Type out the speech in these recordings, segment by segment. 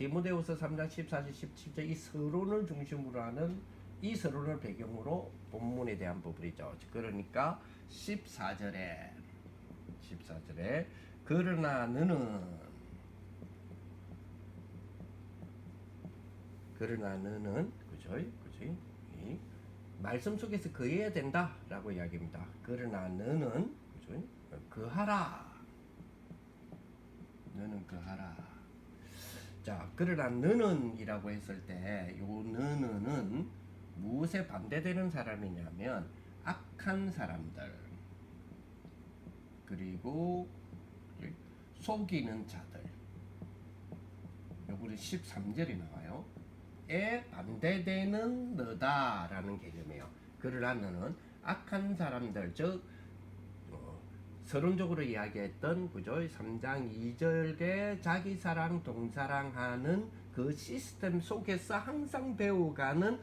디모데후서 3장 14절 17절 이 서론을 중심으로 하는 이 서론을 배경으로 본문에 대한 부분이죠. 그러니까 14절에 그러나 너는 그죠? 이 말씀 속에서 거해야 된다라고 이야기합니다. 그러나 너는 그죠? 거하라. 너는 거하라. 자, 그러나 너는이라고 했을 때 요 너는은 무엇에 반대되는 사람이냐면 악한 사람들 그리고 속이는 자들. 요거는 13절이 나와요. 에 반대되는 너다라는 개념이에요. 그러나 너는 악한 사람들 즉 서론적으로 이야기했던 그죠? 3장 2절에 자기사랑 동사랑하는 그 시스템 속에서 항상 배워가는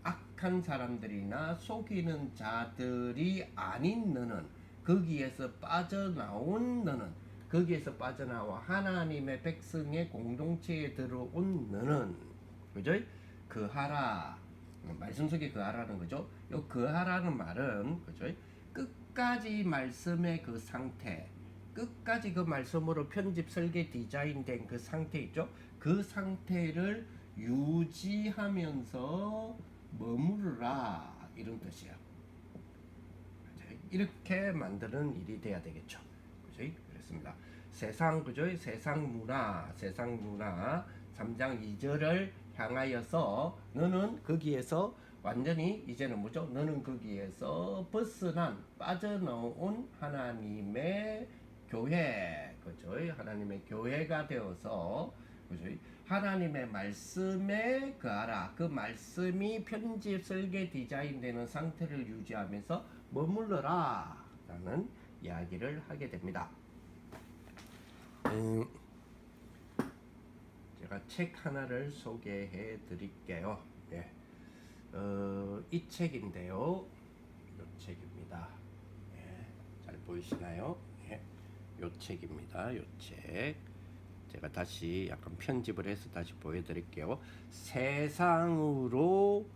악한 사람들이나 속이는 자들이 아닌 너는 거기에서 빠져나온 너는 거기에서 빠져나와 하나님의 백성의 공동체에 들어온 너는 그죠? 거하라 말씀 속에 거하라는 거죠. 요 거하라는 말은 그죠? 끝까지 말씀의 그 상태 끝까지 그 말씀으로 편집 설계 디자인된 그 상태 있죠. 그 상태를 유지하면서 머무르라 이런 뜻이에요. 이렇게 만드는 일이 돼야 되겠죠. 그죠? 그렇습니다. 세상 그죠? 세상 문화 3장 2절을 향하여서 너는 거기에서 완전히 이제는 뭐죠? 너는 거기에서 벗어난 빠져나온 하나님의 교회 그죠? 하나님의 교회가 되어서 그죠? 하나님의 말씀에 거하라. 그 말씀이 편집 설계 디자인되는 상태를 유지하면서 머물러라 라는 이야기를 하게 됩니다. 제가 책 하나를 소개해 드릴게요. 예. 이 책인데요. 이 책입니다. 예. 잘 보이시나요? 예. 이 책입니다. 이 책. 제가 다시 약간 편집을 해서 다시 보여드릴게요. 세상으로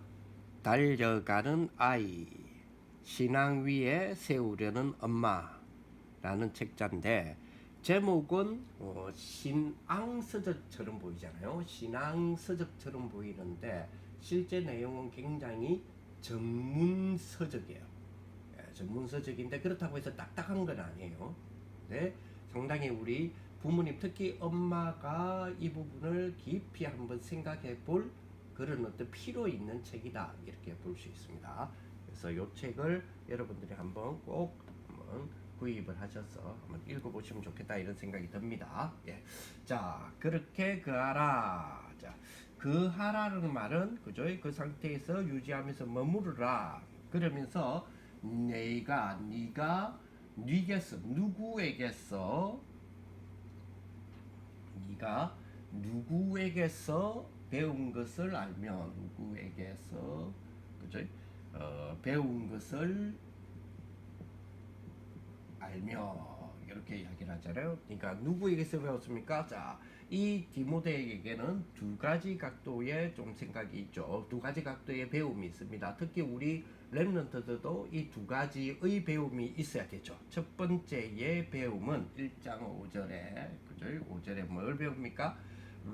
달려가는 아이 신앙 위에 세우려는 엄마라는 책자인데 제목은 신앙서적처럼 보이잖아요. 신앙서적처럼 보이는데 실제 내용은 굉장히 전문서적이에요. 전문서적인데 그렇다고 해서 딱딱한 건 아니에요. 네, 상당히 우리 부모님 특히 엄마가 이 부분을 깊이 한번 생각해 볼 그런 어떤 필요 있는 책이다 이렇게 볼 수 있습니다. 그래서 이 책을 여러분들이 한번 꼭 한번 구입을 하셔서 한번 읽어보시면 좋겠다 이런 생각이 듭니다. 예. 자, 그렇게 거하라. 자, 거하라는 말은 그죠? 그 상태에서 유지하면서 머무르라. 그러면서 네가 누구에게서 네가 누구에게서 배운 것을 알면 누구에게서 그죠? 배운 것을 알며 이렇게 이야기를 하잖아요. 그러니까 누구에게서 배웠습니까? 자, 이 디모데에게는 두 가지 각도의 좀 생각이 있죠. 두 가지 각도의 배움이 있습니다. 특히 우리 렘넌트들도 이 두 가지의 배움이 있어야 되죠. 첫 번째의 배움은 1장 5절에 그죠? 5절에 뭘 배웁니까?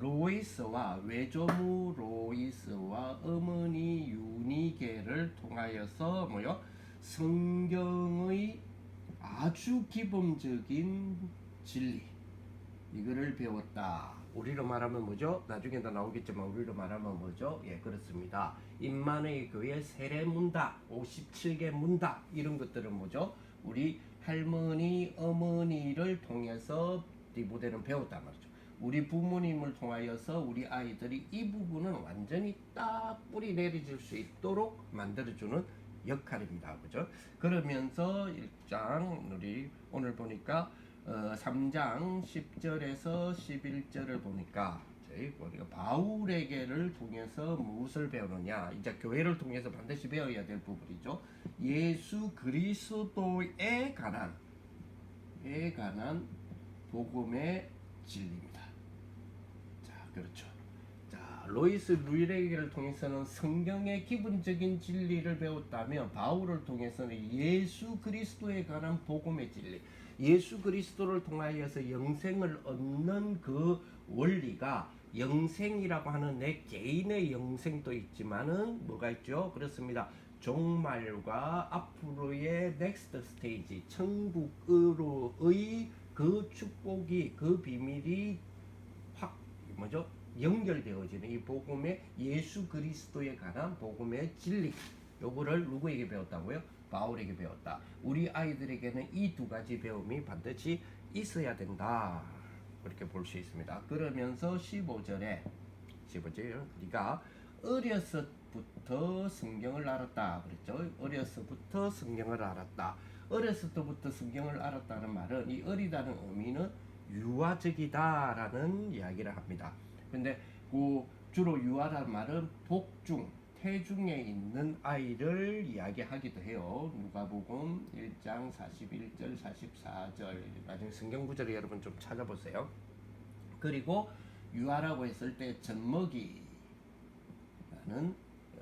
로이스와 외조부 로이스와 어머니 유니게를 통하여서 뭐요? 성경의 아주 기본적인 진리 이거를 배웠다. 우리로 말하면 뭐죠? 나중에도 나오겠지만 우리로 말하면 뭐죠? 예, 그렇습니다. 임마누엘 교회 세례문답 57개 문답 이런 것들은 뭐죠? 우리 할머니 어머니를 통해서 디모데는 배웠단 말이죠. 우리 부모님을 통하여서 우리 아이들이 이 부분은 완전히 딱 뿌리 내려질 수 있도록 만들어주는 역할입니다. 그죠? 그러면서 1장 우리 오늘 보니까 3장 10절에서 11절을 보니까 우리가 바울에게를 통해서 무엇을 배우느냐 이제 교회를 통해서 반드시 배워야 될 부분이죠. 예수 그리스도에 관한 복음의 진리입니다. 자, 그렇죠. 로이스 루이레게를 통해서는 성경의 기본적인 진리를 배웠다면 바울을 통해서는 예수 그리스도에 관한 복음의 진리, 예수 그리스도를 통하여서 영생을 얻는 그 원리가 영생이라고 하는 내 개인의 영생도 있지만은 뭐가 있죠? 그렇습니다. 종말과 앞으로의 넥스트 스테이지, 천국으로의 그 축복이, 그 비밀이 확 뭐죠? 연결되어지는 이 복음의 예수 그리스도에 관한 복음의 진리, 요거를 누구에게 배웠다고요? 바울에게 배웠다. 우리 아이들에게는 이 두 가지 배움이 반드시 있어야 된다. 그렇게 볼 수 있습니다. 그러면서 15절에 네가 어려서부터 성경을 알았다 그랬죠. 어려서부터 성경을 알았다. 어렸을 때부터 성경을 알았다는 말은, 이 어리다는 의미는 유아적이다라는 이야기를 합니다. 근데 그 주로 유아라는 말은 복중, 태중에 있는 아이를 이야기하기도 해요. 누가복음 1장 41절 44절, 나중에 성경 구절을 여러분 좀 찾아보세요. 그리고 유아라고 했을 때 젖먹이라는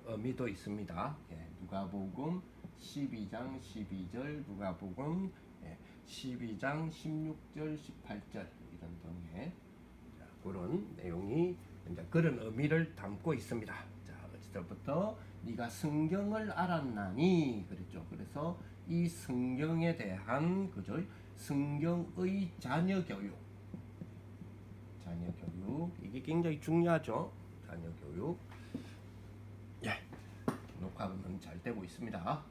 의미도 있습니다. 누가복음 12장 12절, 누가복음 12장 16절 18절 이런 등의 그런 내용이 이제 그런 의미를 담고 있습니다. 자, 어찌부터 네가 성경을 알았나니 그랬죠. 그래서 이 성경에 대한 그죠? 성경의 자녀 교육 이게 굉장히 중요하죠. 자녀 교육. 예, 녹화는 잘 되고 있습니다.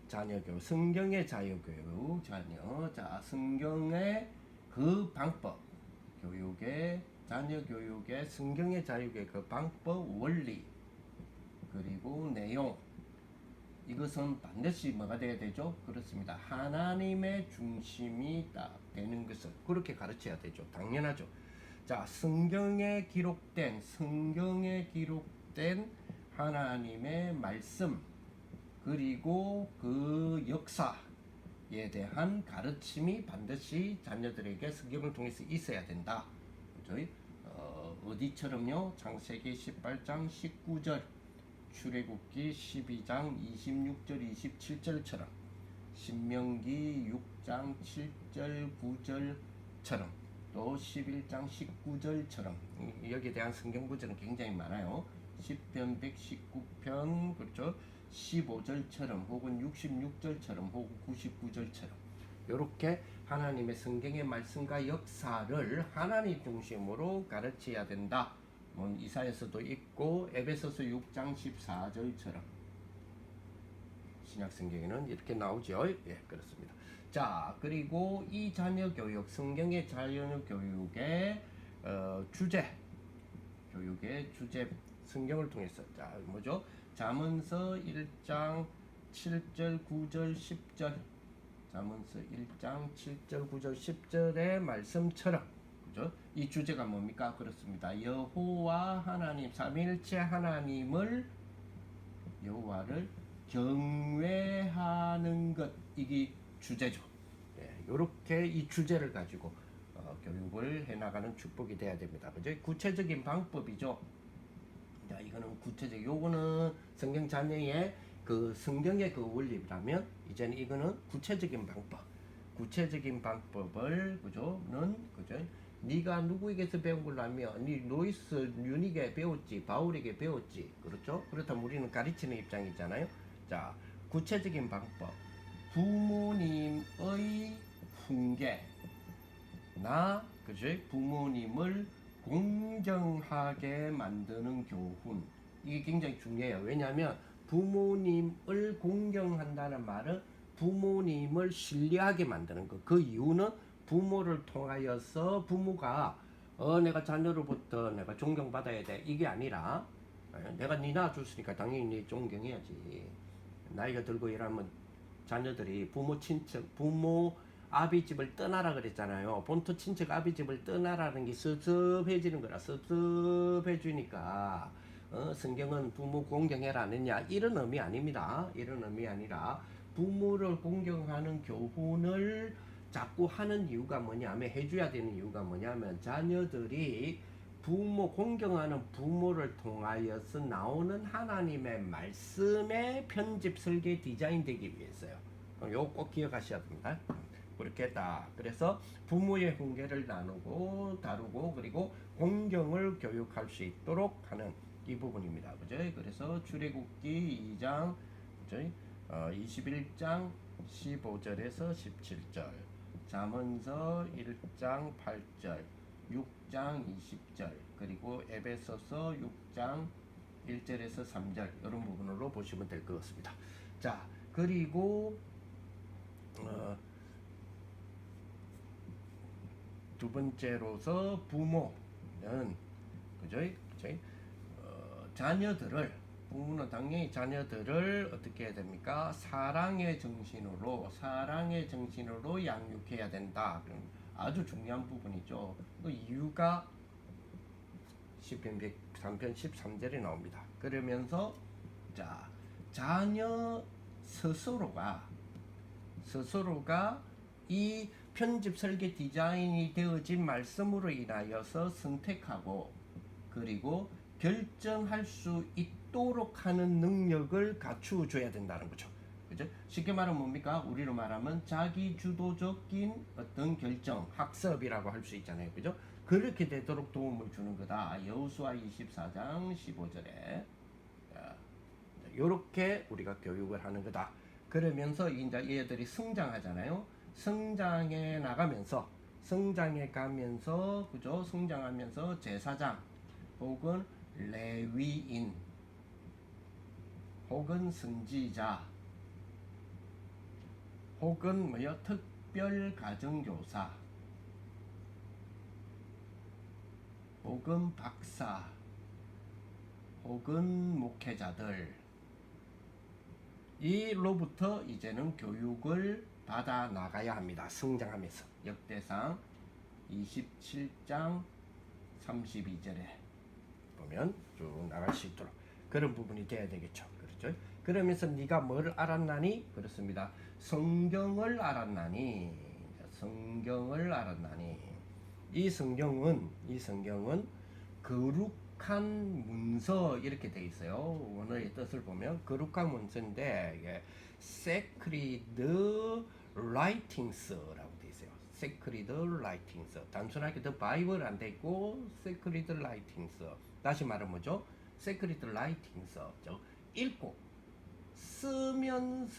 자녀 교육, 성경의 자녀 교육, 자, 성경의 그 방법, 교육의 자녀 교육의 성경의 자유의 그 방법, 원리, 그리고 내용, 이것은 반드시 뭐가 돼야 되죠? 그렇습니다. 하나님의 중심이 딱 되는 것을 그렇게 가르쳐야 되죠. 당연하죠. 자, 성경에 기록된 하나님의 말씀, 그리고 그 역사에 대한 가르침이 반드시 자녀들에게 성경을 통해서 있어야 된다. 그렇죠? 어디처럼요? 창세기 18장 19절, 출애굽기 12장 26절 27절처럼, 신명기 6장 7절 9절처럼, 또 11장 19절처럼, 여기에 대한 성경 구절은 굉장히 많아요. 10편 119편, 그렇죠? 15절처럼, 혹은 66절처럼, 혹은 99절처럼, 이렇게 하나님의 성경의 말씀과 역사를 하나님 중심으로 가르쳐야 된다. 이사야서도 있고 에베소서 6장 14절처럼 신약 성경에는 이렇게 나오죠. 예, 그렇습니다. 자, 그리고 이 자녀 교육, 성경의 자녀 교육의 주제, 성경을 통해서, 자, 뭐죠? 잠언서 1장 7절 9절 10절, 잠언서 1장 7절 9절 10절의 말씀처럼, 그죠? 이 주제가 뭡니까? 그렇습니다. 여호와 하나님, 삼위일체 여호와를 경외하는 것, 이게 주제죠. 이렇게 이 주제를 가지고 교육을 해나가는 축복이 돼야 됩니다. 그죠? 구체적인 방법이죠. 자, 이거는 요거는 성경 자녀의 그 성경의 그 원리라면, 이제는 이거는 구체적인 방법을 그죠? 네가 누구에게서 배운 걸로 하면 네 로이스 류닉에 배웠지, 바울에게 배웠지, 그렇죠? 그렇다면 우리는 가르치는 입장이잖아요. 자, 구체적인 방법, 부모님의 훈계, 그죠? 부모님을 공경하게 만드는 교훈, 이게 굉장히 중요해요. 왜냐하면 부모님을 공경한다는 말은 부모님을 신뢰하게 만드는 것. 그 이유는 부모를 통하여서 부모가 내가 자녀로부터 내가 존경받아야 돼, 이게 아니라 내가 네 낳아줬으니까 당연히 네 존경해야지. 나이가 들고 이러면 자녀들이 부모 아비집을 떠나라 그랬잖아요. 본토 친척 아비집을 떠나라는 게 섭섭해지는 거라. 섭섭해지니까 성경은 부모 공경해라 안 했냐, 이런 의미 아닙니다. 이런 의미 아니라 부모를 공경하는 교훈을 자꾸 하는 이유가 뭐냐면, 해줘야 되는 이유가 뭐냐면, 자녀들이 부모 공경하는 부모를 통하여서 나오는 하나님의 말씀의 편집 설계 디자인 되기 위해서요. 요거 꼭 기억하셔야 됩니다. 그렇게 다 그래서 부모의 훈계를 나누고 다루고 그리고 공경을 교육할 수 있도록 하는 이 부분입니다. 그죠? 그래서 출애굽기 2장 그죠? 21장 15절에서 17절, 잠언서 1장 8절, 6장 20절, 그리고 에베소서 6장 1절에서 3절 이런 부분으로 보시면 될 것 같습니다. 자, 그리고 두 번째로서 부모는 그죠? 부모는 당연히 자녀들을 어떻게 해야 됩니까? 사랑의 정신으로 양육해야 된다. 아주 중요한 부분이죠. 그 이유가 시편 103편 13절에 나옵니다. 그러면서 자, 자녀 스스로가 이 편집 설계 디자인이 되어진 말씀으로 인하여서 선택하고 그리고 결정할 수 있도록 하는 능력을 갖추어 줘야 된다는 거죠. 그죠? 쉽게 말하면 뭡니까? 우리로 말하면 자기 주도적인 어떤 결정, 학습이라고 할 수 있잖아요. 그죠? 그렇게 되도록 도움을 주는 거다. 여호수아 24장 15절에 이렇게 우리가 교육을 하는 거다. 그러면서 이제 얘들이 성장하잖아요. 성장해 가면서 그죠? 성장하면서 제사장 혹은 레위인 혹은 선지자 혹은 특별 가정교사 혹은 박사 혹은 목회자들 이로부터 이제는 교육을 받아 나가야 합니다. 성장하면서 역대상 27장 32절에 보면 쭉 나갈 수 있도록 그런 부분이 돼야 되겠죠. 그렇죠? 그러면서 네가 뭘 알았나니? 그렇습니다. 성경을 알았나니. 이 성경은 거룩한 문서 이렇게 돼 있어요. 원어의 뜻을 보면 거룩한 문서인데 이게 sacred writings라고 돼 있어요. sacred writings. 단순하게 the Bible 안 돼 있고 sacred writings. 다시 말하면 뭐죠? sacred writings. 읽고 쓰면서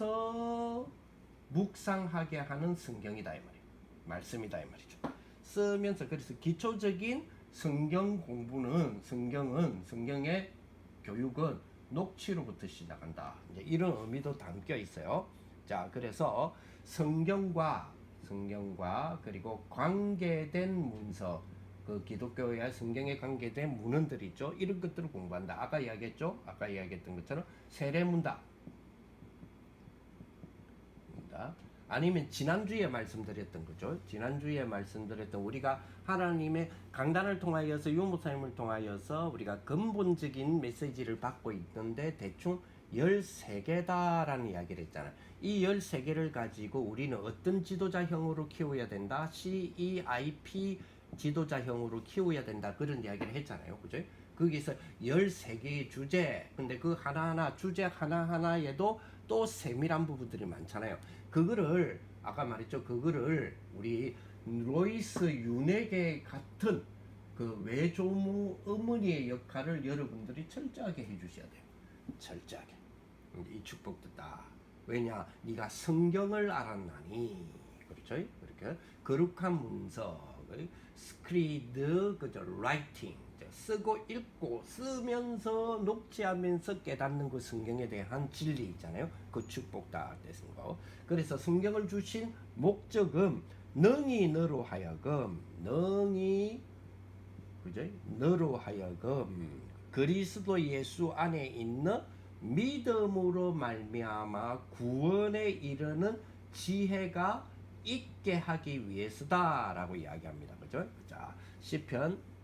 묵상하게 하는 성경이다 이 말이에요. 말씀이다 이 말이죠. 쓰면서 그래서 기초적인 성경 공부는 성경의 교육은 녹취로부터 시작한다. 이제 이런 의미도 담겨 있어요. 자, 그래서 성경과 그리고 관계된 문서, 그 기독교의 성경에 관계된 문헌들 있죠. 이런 것들을 공부한다. 아까 이야기했던 것처럼 세례문답. 아니면 지난주에 말씀드렸던 거죠. 지난주에 말씀드렸던 우리가 하나님의 강단을 통하여서 유목사님을 통하여서 우리가 근본적인 메시지를 받고 있는데 대충 13개다라는 이야기를 했잖아요. 이 13개를 가지고 우리는 어떤 지도자형으로 키워야 된다. CEIP 지도자형으로 키워야 된다. 그런 이야기를 했잖아요. 그죠? 거기서 13개의 주제, 근데 그 하나하나 주제 하나하나에도 또 세밀한 부분들이 많잖아요. 그거를 아까 말했죠. 그거를 우리 로이스 윤에게 같은 그 외조모 어머니의 역할을 여러분들이 철저하게 해주셔야 돼요. 철저하게. 이 축복도 다. 왜냐? 네가 성경을 알았나니. 그렇죠? 그렇게 거룩한 문서, 스크리드, 그죠? 라이팅. 쓰고 읽고 쓰면서 녹취하면서 깨닫는 그 성경에 대한 진리 있잖아요. 그 축복 다 되는 거. 그래서 성경을 주신 목적은 너로 하여금 그리스도 예수 안에 있는 믿음으로 말미암아 구원에 이르는 지혜가 있게 하기 위해서다라고 이야기합니다. 그죠? 자, 시편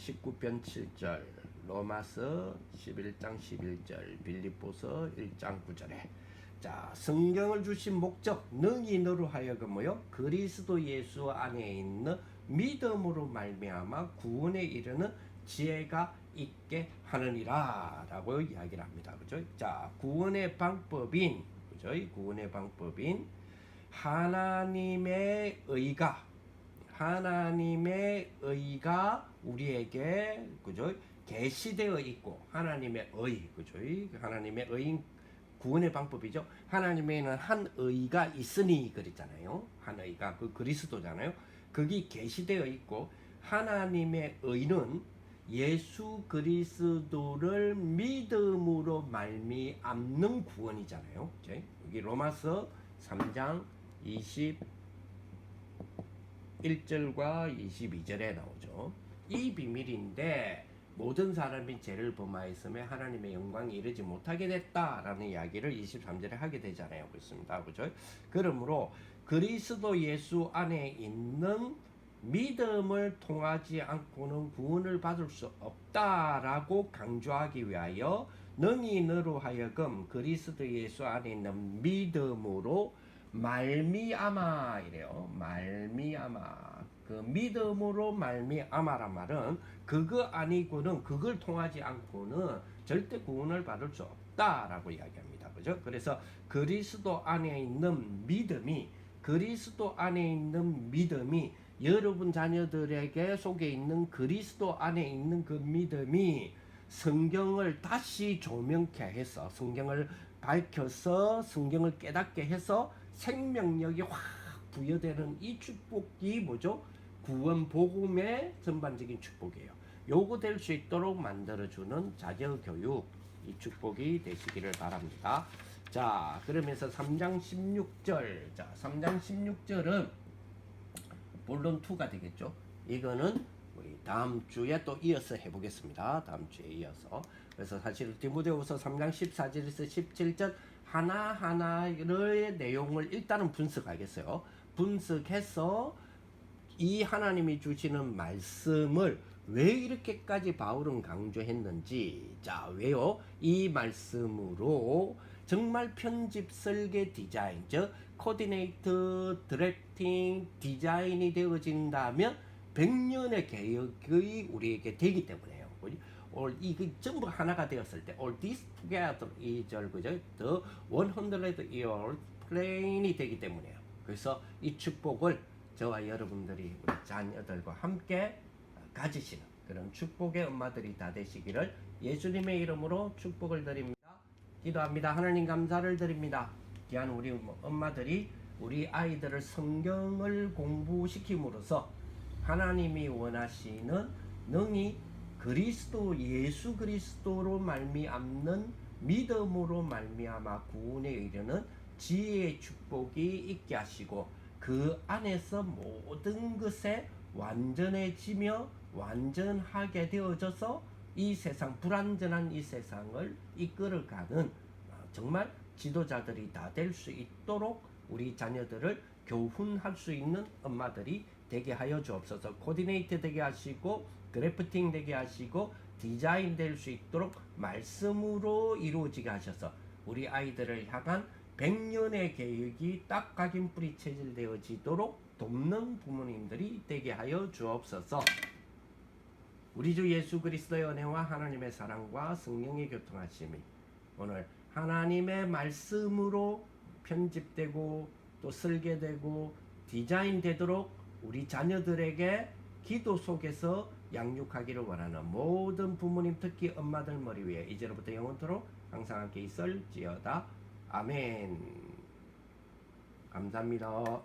19편 7절, 로마서 11장 11절, 빌립보서 1장 9절에 자, 성경을 주신 목적, 너로 하여금 그리스도 예수 안에 있는 믿음으로 말미암아 구원에 이르는 지혜가 있게 하느니라 라고 이야기를 합니다. 그죠? 자, 구원의 방법인, 그죠? 이 구원의 방법인 하나님의 의가 우리에게, 그죠? 계시되어 있고, 하나님의 의, 그죠? 하나님의 의인 구원의 방법이죠. 하나님에는 한 의가 있으니 그랬잖아요. 한 의가 그 그리스도잖아요. 그게 계시되어 있고, 하나님의 의는 예수 그리스도를 믿음으로 말미암는 구원이잖아요. 여기 로마서 3장 21절과 22절에 나오죠. 이 비밀인데 모든 사람이 죄를 범하였으며 하나님의 영광이 이르지 못하게 됐다라는 이야기를 23절에 하게 되잖아요. 그렇습니다. 그죠? 그러므로 그리스도 예수 안에 있는 믿음을 통하지 않고는 구원을 받을 수 없다라고 강조하기 위하여 능히 너로 하여금 그리스도 예수 안에 있는 믿음으로 말미암아 이래요. 말미암아. 그 믿음으로 말미암아란 말은 그거 아니고는, 그걸 통하지 않고는 절대 구원을 받을 수 없다라고 이야기합니다. 그죠? 그래서 그리스도 안에 있는 믿음이 여러분 자녀들에게 속에 있는 그리스도 안에 있는 그 믿음이 성경을 다시 조명케 해서, 성경을 밝혀서 성경을 깨닫게 해서 생명력이 확 부여되는 이 축복이 뭐죠? 구원 복음의 전반적인 축복이에요. 요거 될 수 있도록 만들어주는 자녀 교육, 이 축복이 되시기를 바랍니다. 자, 그러면서 3장 16절. 자, 3장 16절은 본론 2가 되겠죠. 이거는 우리 다음 주에 또 이어서 해보겠습니다. 다음 주에 이어서. 그래서 사실 디모데후서 3장 14절에서 17절 하나하나의 내용을 일단은 분석하겠어요. 분석해서 이 하나님이 주시는 말씀을 왜 이렇게까지 바울은 강조했는지, 자, 왜요? 이 말씀으로 정말 편집, 설계, 디자인, 즉 코디네이터, 디렉팅, 디자인이 되어진다면 100년의 계획이 우리에게 되기 때문에요. 이게 전부 하나가 되었을 때 all this together is 그죠? The 100-year plan이 되기 때문에요. 그래서 이 축복을 저와 여러분들이 우리 자녀들과 함께 가지시는 그런 축복의 엄마들이 다 되시기를 예수님의 이름으로 축복을 드립니다. 기도합니다. 하나님 감사를 드립니다. 귀한 우리 엄마들이 우리 아이들을 성경을 공부시킴으로써 하나님이 원하시는 능히 그리스도, 예수 그리스도로 말미암는 믿음으로 말미암아 구원에 이르는 지혜의 축복이 있게 하시고 그 안에서 모든 것에 완전해지며 완전하게 되어져서 이 세상, 불완전한 이 세상을 이끌어가는 정말 지도자들이 다 될 수 있도록 우리 자녀들을 교훈할 수 있는 엄마들이 되게 하여 주옵소서. 코디네이터 되게 하시고 그래프팅 되게 하시고 디자인 될 수 있도록 말씀으로 이루어지게 하셔서 우리 아이들을 향한 100년의 계획이 딱 각인뿌리 체질되어지도록 돕는 부모님들이 되게 하여 주옵소서. 우리 주 예수 그리스도의 은혜와 하나님의 사랑과 성령의 교통하심이 오늘 하나님의 말씀으로 편집되고 또 설계되고 디자인되도록 우리 자녀들에게 기도 속에서 양육하기를 원하는 모든 부모님, 특히 엄마들 머리 위에 이제로부터 영원토록 항상 함께 있을지어다. 아멘. 감사합니다.